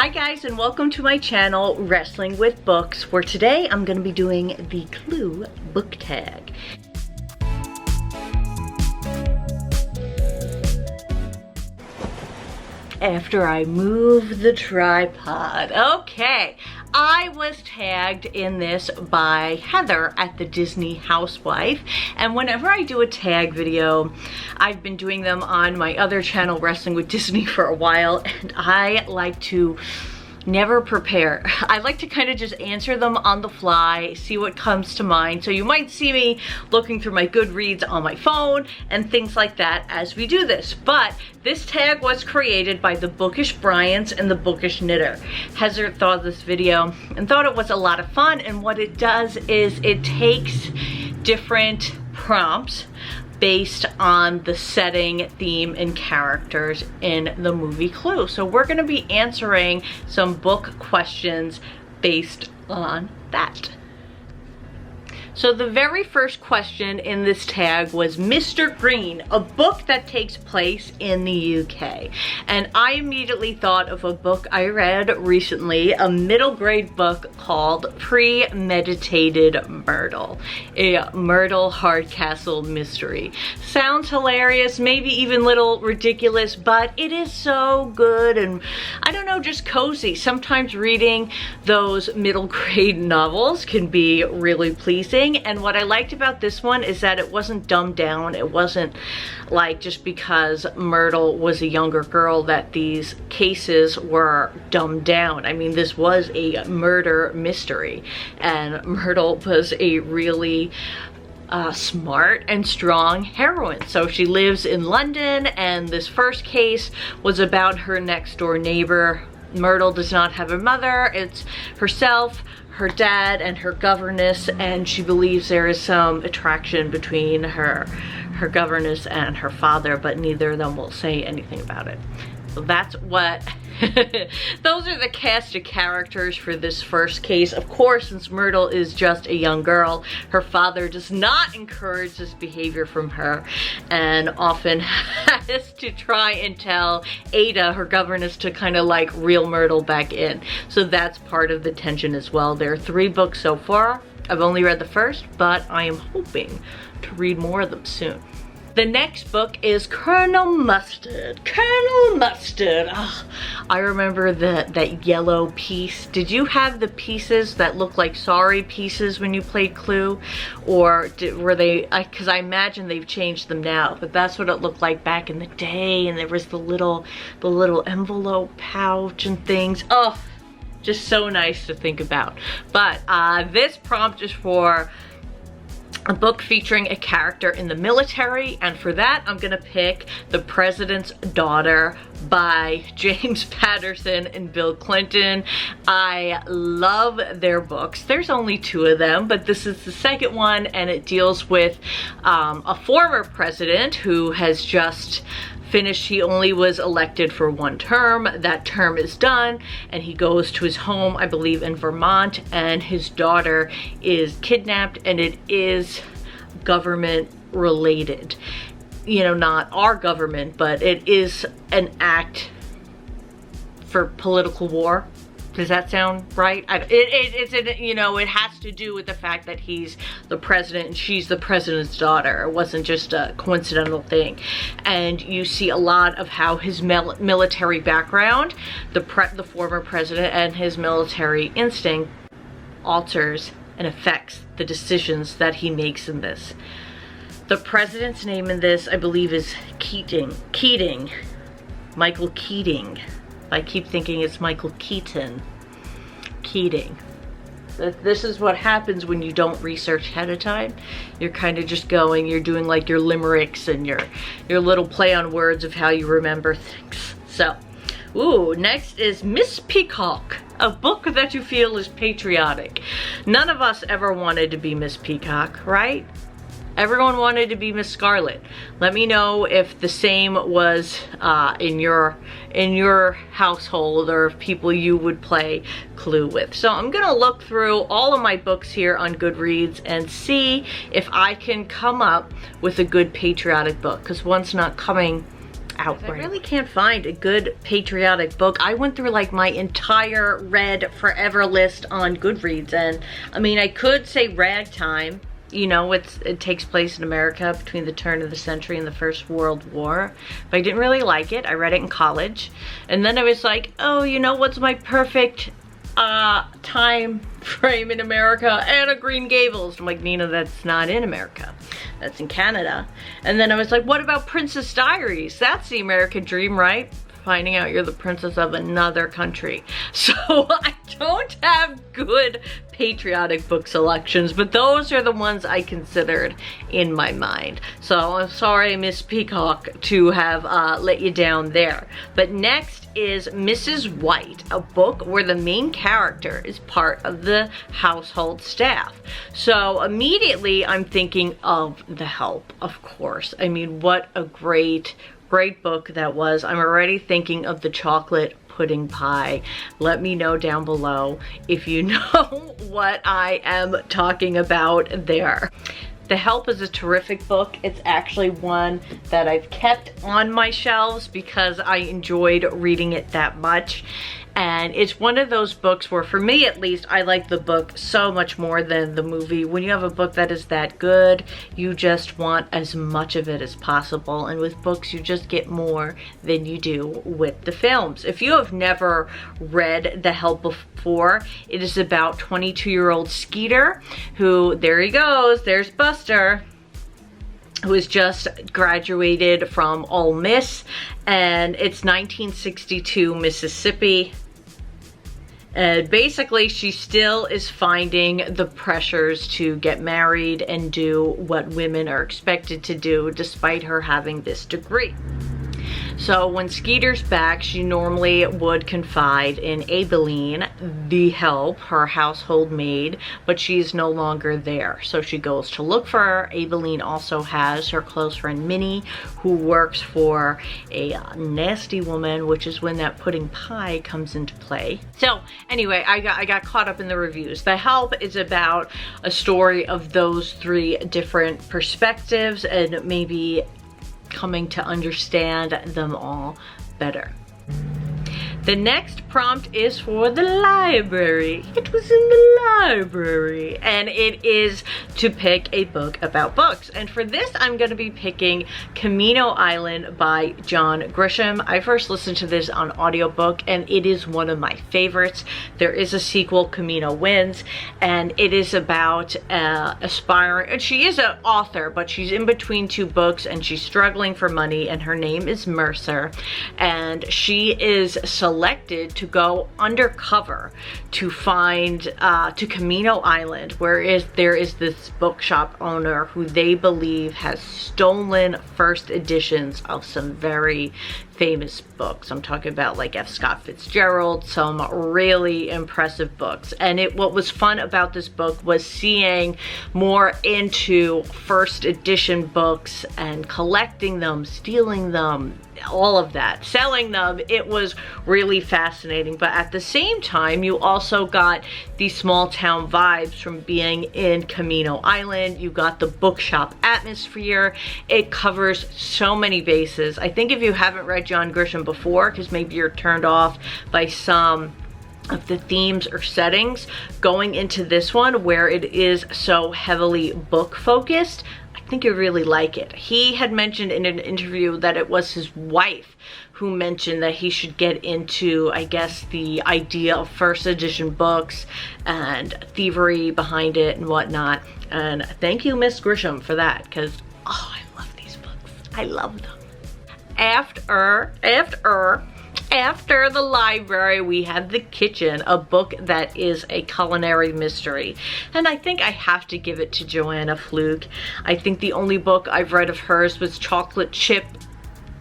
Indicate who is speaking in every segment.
Speaker 1: Hi guys, and welcome to my channel, Wrestling with Books, where today I'm going to be doing the Clue book tag. After I move the tripod. Okay, I was tagged in this by Heather at the Disney Housewife, and whenever I do a tag video, I've been doing them on my other channel, Wrestling with Disney, for a while, and I like to never prepare. I like to kind of just answer them on the fly, see what comes to mind. So you might see me looking through my Goodreads on my phone and things like that as we do this. But this tag was created by the Bookish Bryants and the Bookish Knitter. Heather thought of this video and thought it was a lot of fun, and what it does is it takes different prompts based on the setting, theme, and characters in the movie Clue. So we're gonna be answering some book questions based on that. So the very first question in this tag was Mr. Green, a book that takes place in the UK. And I immediately thought of a book I read recently, a middle grade book called Premeditated Myrtle, a Myrtle Hardcastle mystery. Sounds hilarious, maybe even a little ridiculous, but it is so good and, I don't know, just cozy. Sometimes reading those middle grade novels can be really pleasing. And what I liked about this one is that it wasn't dumbed down. It wasn't like just because Myrtle was a younger girl that these cases were dumbed down. I mean, this was a murder mystery, and Myrtle was a really smart and strong heroine. So she lives in London, and this first case was about her next door neighbor. Myrtle does not have a mother. It's herself, her dad, and her governess, and she believes there is some attraction between her governess and her father, but neither of them will say anything about it. So that's what those are the cast of characters for this first case. Of course, since Myrtle is just a young girl, her father does not encourage this behavior from her, and often has to try and tell Ada, her governess, to kind of like reel Myrtle back in. So that's part of the tension as well. There are 3 books so far. I've only read the first, but I am hoping to read more of them soon. The next book is Colonel Mustard. Colonel Mustard. Oh, I remember that yellow piece. Did you have the pieces that look like sorry pieces when you played Clue? Or were they, because I imagine they've changed them now, but that's what it looked like back in the day, and there was the little envelope pouch and things. Oh, just so nice to think about. But this prompt is for a book featuring a character in the military, and for that I'm gonna pick The President's Daughter by James Patterson and Bill Clinton. I love their books. There's only 2 of them, but this is the second one, and it deals with a former president who has just finished. He only was elected for 1 term. That term is done, and he goes to his home, I believe in Vermont, and his daughter is kidnapped, and it is government related. You know, not our government, but it is an act for political war. Does that sound right? You know, it has to do with the fact that he's the president and she's the president's daughter. It wasn't just a coincidental thing. And you see a lot of how his military background, the former president, and his military instinct alters and affects the decisions that he makes in this. The president's name in this, I believe, is Keating. Michael Keating. I keep thinking it's Michael Keaton. Keating. This is what happens when you don't research ahead of time. You're kind of just going, you're doing like your limericks and your little play on words of how you remember things. So, ooh, next is Miss Peacock, a book that you feel is patriotic. None of us ever wanted to be Miss Peacock, right? Everyone wanted to be Miss Scarlet. Let me know if the same was in your household, or if people you would play Clue with. So I'm gonna look through all of my books here on Goodreads and see if I can come up with a good patriotic book, because one's not coming outright. I really can't find a good patriotic book. I went through like my entire read forever list on Goodreads, and I mean, I could say Ragtime. You know, it takes place in America between the turn of the century and the First World War. But I didn't really like it. I read it in college. And then I was like, oh, you know what's my perfect time frame in America? Anna Green Gables. I'm like, Nina, that's not in America. That's in Canada. And then I was like, what about Princess Diaries? That's the American dream, right? Finding out you're the princess of another country. So I don't have good patriotic book selections, but those are the ones I considered in my mind. So I'm sorry, Miss Peacock, to have let you down there. But next is Mrs. White, a book where the main character is part of the household staff. So immediately I'm thinking of The Help, of course. I mean, what a great book that was. I'm already thinking of the chocolate pudding pie. Let me know down below if you know what I am talking about there. The Help is a terrific book. It's actually one that I've kept on my shelves because I enjoyed reading it that much. And it's one of those books where, for me at least, I like the book so much more than the movie. When you have a book that is that good, you just want as much of it as possible. And with books, you just get more than you do with the films. If you have never read The Help before, it is about 22-year-old Skeeter, who, there he goes, there's Buster, who has just graduated from Ole Miss, and it's 1962 Mississippi. And basically, she still is finding the pressures to get married and do what women are expected to do despite her having this degree. So when Skeeter's back, she normally would confide in Abilene, the Help, her household maid, but she's no longer there. So she goes to look for her. Abilene also has her close friend Minnie, who works for a nasty woman, which is when that pudding pie comes into play. So anyway, I got caught up in the reviews. The Help is about a story of those three different perspectives and maybe coming to understand them all better. The next prompt is for the library. It was in the library, and it is to pick a book about books. And for this, I'm going to be picking Camino Island by John Grisham. I first listened to this on audiobook, and it is one of my favorites. There is a sequel, Camino Wins, and it is about aspiring, and she is an author, but she's in between two books, and she's struggling for money, and her name is Mercer, and she is selected to go undercover to find to Camino Island, where there is this bookshop owner who they believe has stolen first editions of some very famous books. I'm talking about like F. Scott Fitzgerald, some really impressive books. And what was fun about this book was seeing more into first edition books and collecting them, stealing them, all of that, selling them. It was really fascinating. But at the same time, you also got these small town vibes from being in Camino Island. You got the bookshop atmosphere. It covers so many bases. I think if you haven't read John Grisham before, because maybe you're turned off by some of the themes or settings, going into this one where it is so heavily book focused, I think you'll really like it. He had mentioned in an interview that it was his wife who mentioned that he should get into, I guess, the idea of first edition books and thievery behind it and whatnot. And thank you, Miss Grisham, for that, because, oh, I love these books. I love them. After the library, we have The Kitchen, a book that is a culinary mystery. And I think I have to give it to Joanna Fluke. I think the only book I've read of hers was Chocolate Chip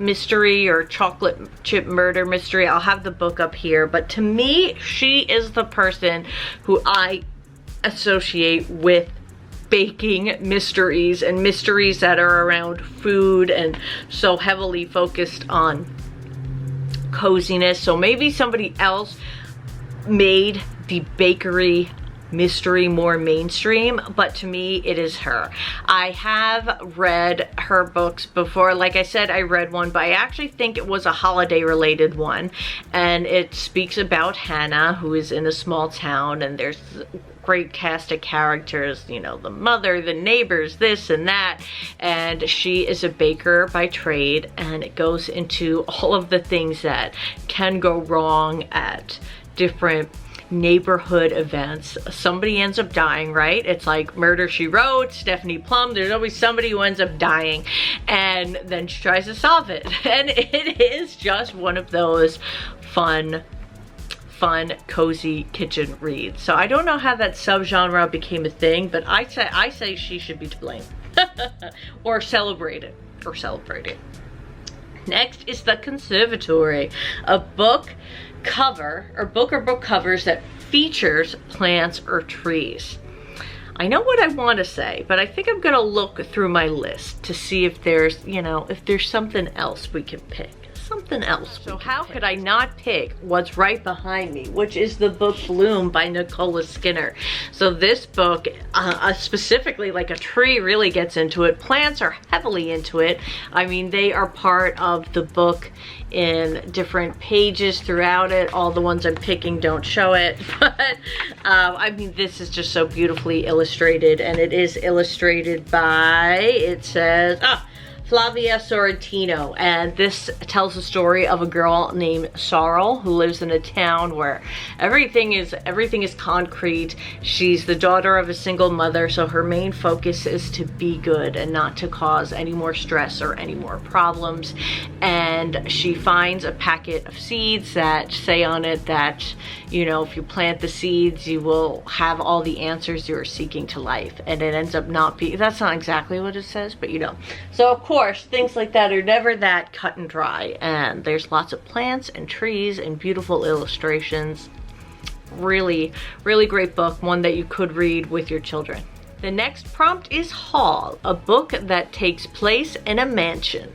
Speaker 1: Mystery or Chocolate Chip Murder Mystery. I'll have the book up here. But to me, she is the person who I associate with baking mysteries and mysteries that are around food and so heavily focused on coziness. So maybe somebody else made the bakery mystery, more mainstream, but to me it is her. I have read her books before. Like I said, I read one, but I actually think it was a holiday related one, and it speaks about Hannah, who is in a small town, and there's great cast of characters, you know, the mother, the neighbors, this and that, and she is a baker by trade, and it goes into all of the things that can go wrong at different neighborhood events. Somebody ends up dying, right? It's like Murder, She Wrote, Stephanie Plum. There's always somebody who ends up dying, and then she tries to solve it, and it is just one of those fun, cozy kitchen reads. So I don't know how that subgenre became a thing, but I say she should be to blame. Or celebrated. Next is The Conservatory, a book or book covers that features plants or trees. I know what I want to say, but I think I'm gonna look through my list to see if there's, you know, if there's something else we can pick. So how could I not pick what's right behind me, which is the book Bloom by Nicola Skinner. So this book, specifically, like, a tree really gets into it. Plants are heavily into it. I mean, they are part of the book in different pages throughout it. All the ones I'm picking don't show it, but I mean, this is just so beautifully illustrated, and it is illustrated by, it says, Flavia Sorrentino, and this tells the story of a girl named Sorrel who lives in a town where everything is concrete. She's the daughter of a single mother, so her main focus is to be good and not to cause any more stress or any more problems. And she finds a packet of seeds that say on it that, you know, if you plant the seeds, you will have all the answers you are seeking to life. And it ends up not being, that's not exactly what it says, but you know. So of course, things like that are never that cut and dry, and there's lots of plants and trees and beautiful illustrations. Really great book, one that you could read with your children. The next prompt is Hall, a book that takes place in a mansion.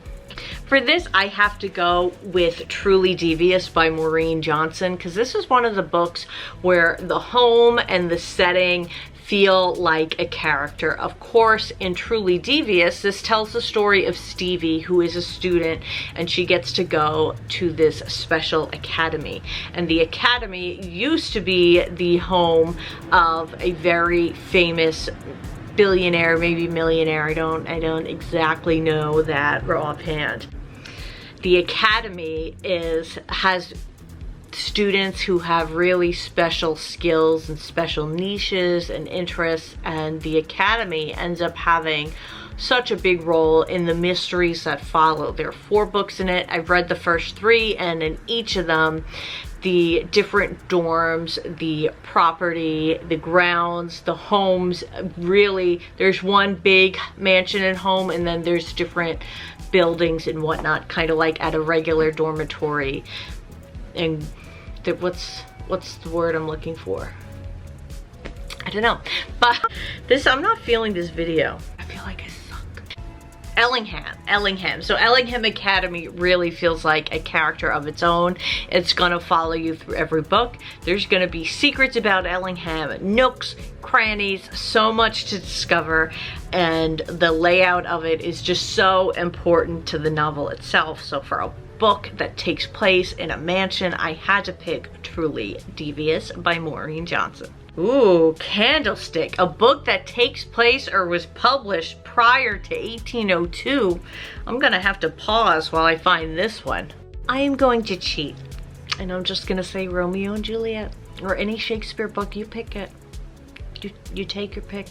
Speaker 1: For this, I have to go with Truly Devious by Maureen Johnson, because this is one of the books where the home and the setting feel like a character. Of course, in Truly Devious, this tells the story of Stevie, who is a student, and she gets to go to this special academy. And the academy used to be the home of a very famous billionaire, maybe millionaire. I don't exactly know that offhand. The academy has students who have really special skills and special niches and interests, and the academy ends up having such a big role in the mysteries that follow. There are 4 books in it. I've read the first 3, and in each of them, the different dorms, the property, the grounds, the homes, really, there's one big mansion and home, and then there's different buildings and whatnot, kind of like at a regular dormitory. And what's the word I'm looking for? I don't know. But I'm not feeling this video. I feel like I suck. Ellingham. So Ellingham Academy really feels like a character of its own. It's gonna follow you through every book. There's gonna be secrets about Ellingham, nooks, crannies, so much to discover, and the layout of it is just so important to the novel itself. So for a book that takes place in a mansion, I had to pick Truly Devious by Maureen Johnson. Ooh, Candlestick, a book that takes place or was published prior to 1802. I'm gonna have to pause while I find this one. I am going to cheat, and I'm just gonna say Romeo and Juliet, or any Shakespeare book. You pick it. You take your pick.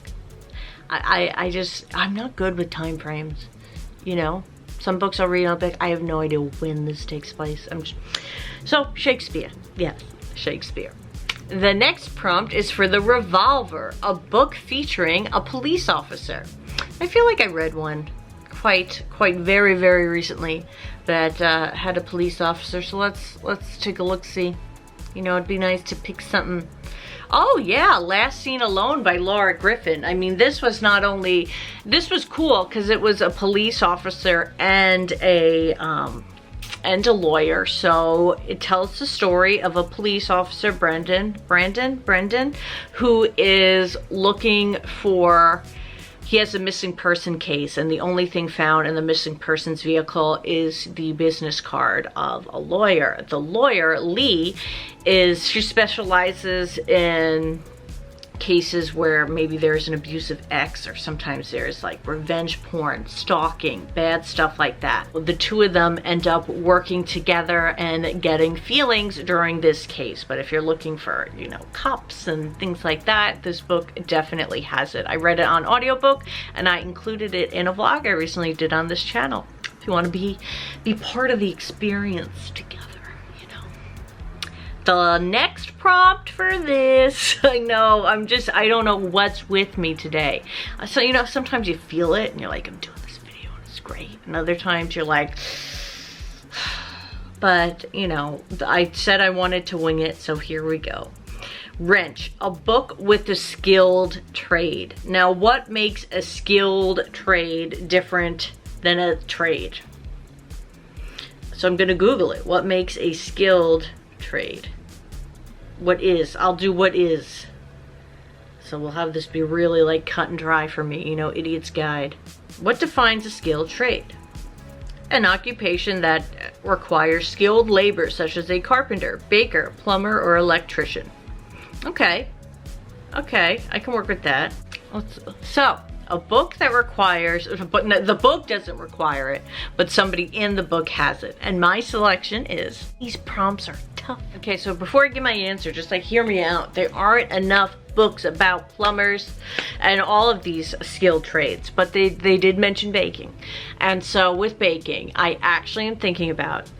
Speaker 1: I'm not good with time frames, you know? Some books I'll read and I'll be like, I have no idea when this takes place. So Shakespeare, yes, Shakespeare. The next prompt is for The Revolver, a book featuring a police officer. I feel like I read one quite very recently that had a police officer. So let's take a look, see. You know, it'd be nice to pick something. Oh yeah, Last Seen Alone by Laura Griffin. I mean, this was cool because it was a police officer and a and a lawyer. So it tells the story of a police officer, Brendan, who is looking for, he has a missing person case, and the only thing found in the missing person's vehicle is the business card of a lawyer. The lawyer, Lee, she specializes in cases where maybe there's an abusive ex, or sometimes there's like revenge porn, stalking, bad stuff like that. The two of them end up working together and getting feelings during this case. But if you're looking for, you know, cops and things like that, this book definitely has it. I read it on audiobook, and I included it in a vlog I recently did on this channel. If you want to be part of the experience together. The next prompt for this, I know, I don't know what's with me today. So, you know, sometimes you feel it and you're like, I'm doing this video and it's great. And other times you're like, but, you know, I said I wanted to wing it, so here we go. Wrench, a book with a skilled trade. Now, what makes a skilled trade different than a trade? So I'm gonna Google it. What makes a skilled trade? What is? I'll do what is. So we'll have this be really like cut and dry for me, you know, idiot's guide. What defines a skilled trade? An occupation that requires skilled labor, such as a carpenter, baker, plumber, or electrician. Okay, I can work with that. So, a book that requires, but the book doesn't require it, but somebody in the book has it. And my selection is, these prompts are tough. Okay, so before I give my answer, just like hear me out. There aren't enough books about plumbers and all of these skilled trades, but they did mention baking. And so with baking, I actually am thinking about,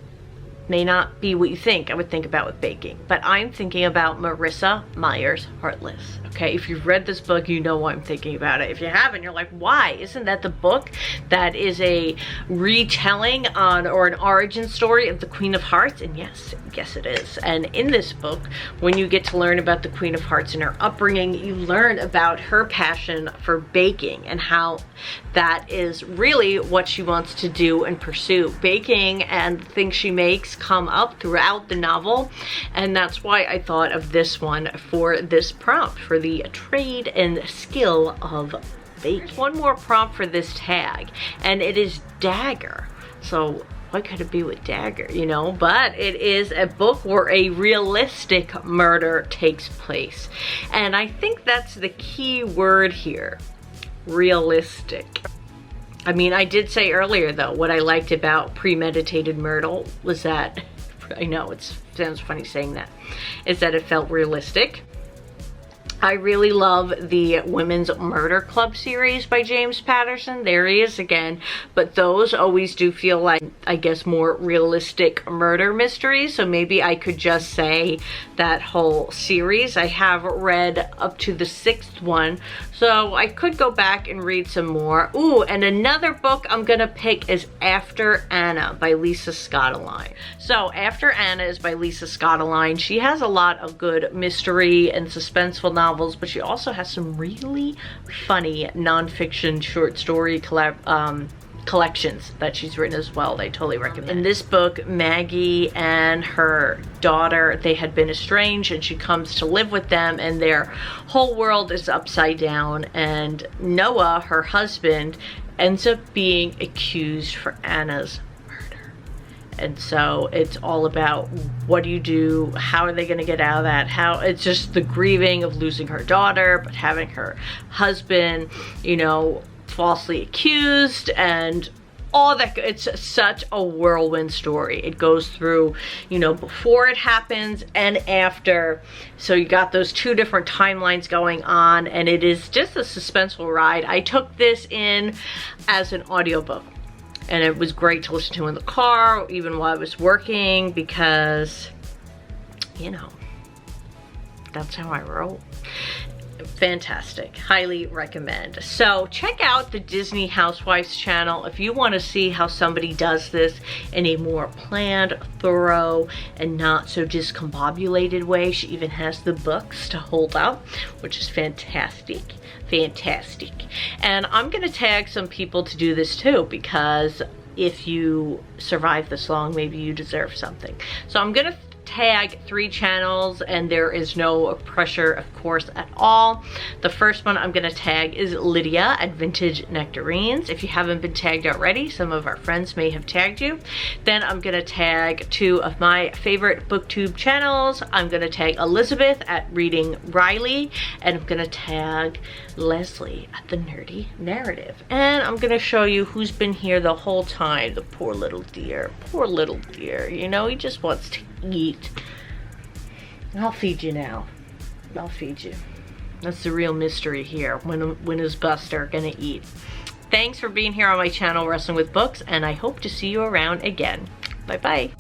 Speaker 1: may not be what you think I would think about with baking, but I'm thinking about Marissa Meyer's Heartless. Okay, if you've read this book, you know why I'm thinking about it. If you haven't, you're like, why? Isn't that the book that is a retelling on, or an origin story of the Queen of Hearts? And yes it is. And in this book, when you get to learn about the Queen of Hearts and her upbringing, you learn about her passion for baking and how that is really what she wants to do and pursue. Baking and the things she makes come up throughout the novel, and that's why I thought of this one for this prompt, for the trade and skill of baking. There's one more prompt for this tag, and it is Dagger. So what could it be with Dagger, you know? But it is a book where a realistic murder takes place, and I think that's the key word here, realistic. I mean, I did say earlier, though, what I liked about premeditated murder was that, I know it sounds funny saying that, is that it felt realistic. I really love the Women's Murder Club series by James Patterson. There he is again. But those always do feel like, I guess, more realistic murder mysteries. So maybe I could just say that whole series. I have read up to the 6th one, so I could go back and read some more. Ooh, and another book I'm gonna pick is After Anna by Lisa Scottoline. So After Anna is by Lisa Scottoline. She has a lot of good mystery and suspenseful novels, but she also has some really funny nonfiction short story collections that she's written as well. I totally recommend. In this book, Maggie and her daughter, they had been estranged, and she comes to live with them, and their whole world is upside down, and Noah, her husband, ends up being accused for Anna's murder. And so it's all about, what do you do? How are they going to get out of that? How it's just the grieving of losing her daughter, but having her husband, you know, falsely accused, and all that. It's such a whirlwind story. It goes through, you know, before it happens and after. So you got those two different timelines going on, and it is just a suspenseful ride. I took this in as an audiobook, and it was great to listen to in the car, even while I was working, because, you know, that's how I roll. Fantastic. Highly recommend. So check out the Disney Housewives channel if you want to see how somebody does this in a more planned, thorough, and not so discombobulated way. She even has the books to hold up, which is fantastic. Fantastic. And I'm going to tag some people to do this too, because if you survive this long, maybe you deserve something. So I'm gonna tag 3 channels, and there is no pressure, of course, at all. The first one I'm gonna tag is Lydia at Vintage Nectarines. If you haven't been tagged already, some of our friends may have tagged you. Then I'm gonna tag 2 of my favorite booktube channels. I'm gonna tag Elizabeth at Reading Wryly, and I'm gonna tag Leslie at The Nerdy Narrative. And I'm gonna show you who's been here the whole time. The poor little dear, you know, he just wants to eat. I'll feed you now. I'll feed you. That's the real mystery here. When is Buster gonna eat? Thanks for being here on my channel, Wrestling with Books, and I hope to see you around again. Bye bye.